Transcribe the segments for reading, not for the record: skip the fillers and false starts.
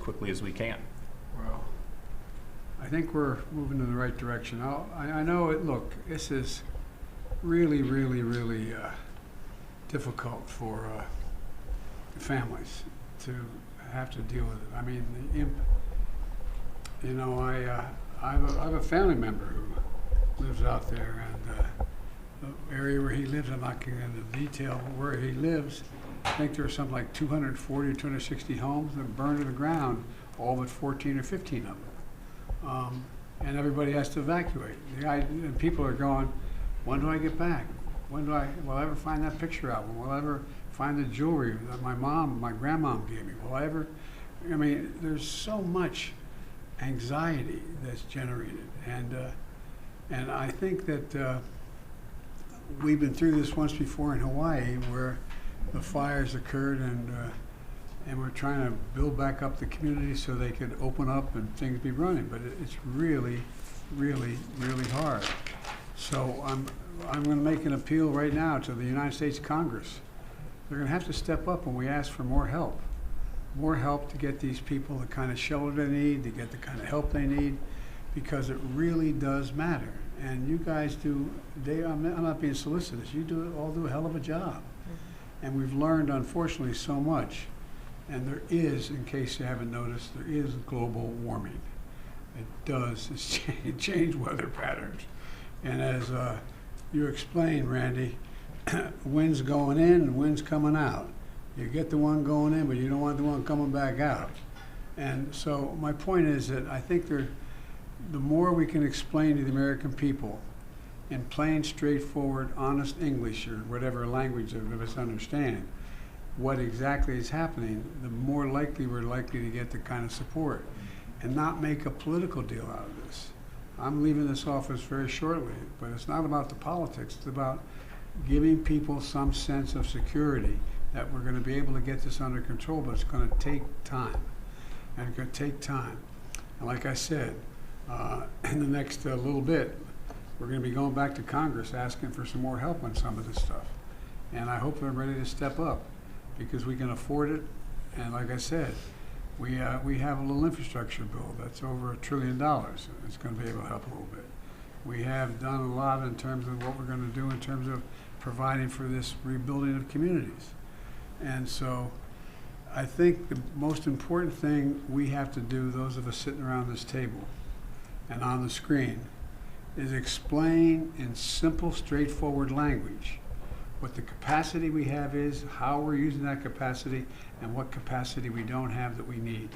quickly as we can. Well, I think we're moving in the right direction. I know it. Look, this is really, really, really difficult for families to have to deal with it. I mean, I have a family member who lives out there, and the area where he lives, I'm not getting into detail where he lives. I think there are something like 240 or 260 homes that burned to the ground, all but 14 or 15 of them. And everybody has to evacuate. And people are going, when do I get back? Will I ever find that picture album? Will I ever find the jewelry that my grandmom gave me? I mean, there's so much anxiety that's generated. And I think that we've been through this once before in Hawaii, where the fires occurred, and we're trying to build back up the community so they could open up and things be running. But it's really, really, really hard. So I'm going to make an appeal right now to the United States Congress. They're going to have to step up when we ask for more help to get these people the kind of shelter they need, to get the kind of help they need, because it really does matter. And you guys do, I'm not being solicitous, you all do a hell of a job. And we've learned, unfortunately, so much. And there is, in case you haven't noticed, there is global warming. It does change weather patterns. And as you explained, Randy, wind's going in and wind's coming out. You get the one going in, but you don't want the one coming back out. And so my point is that I think the more we can explain to the American people in plain, straightforward, honest English, or whatever language of us understand, what exactly is happening, the more likely we're likely to get the kind of support, and not make a political deal out of this. I'm leaving this office very shortly, but it's not about the politics. It's about giving people some sense of security that we're going to be able to get this under control, but it's going to take time. And it's going to take time. And like I said, in the next little bit, we're going to be going back to Congress asking for some more help on some of this stuff. And I hope they're ready to step up, because we can afford it. And like I said, we have a little infrastructure bill that's over $1 trillion. It's going to be able to help a little bit. We have done a lot in terms of what we're going to do in terms of providing for this rebuilding of communities. And so I think the most important thing we have to do, those of us sitting around this table and on the screen, is explain in simple, straightforward language what the capacity we have is, how we're using that capacity, and what capacity we don't have that we need.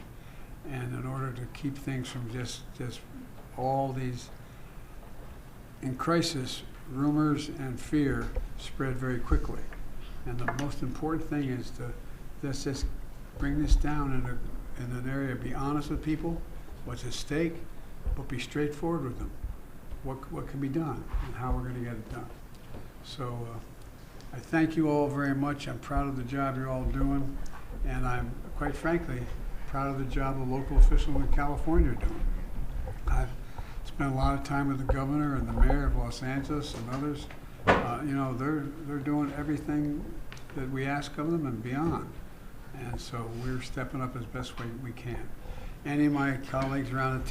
And in order to keep things from just all these, in crisis, rumors and fear spread very quickly. And the most important thing is to just bring this down in an area, be honest with people, what's at stake, but be straightforward with them. What can be done and how we're going to get it done. So I thank you all very much. I'm proud of the job you're all doing, and I'm, quite frankly, proud of the job the local officials in California are doing. I've spent a lot of time with the governor and the mayor of Los Angeles and others. They're doing everything that we ask of them and beyond. And so we're stepping up as best way we can. Any of my colleagues around the table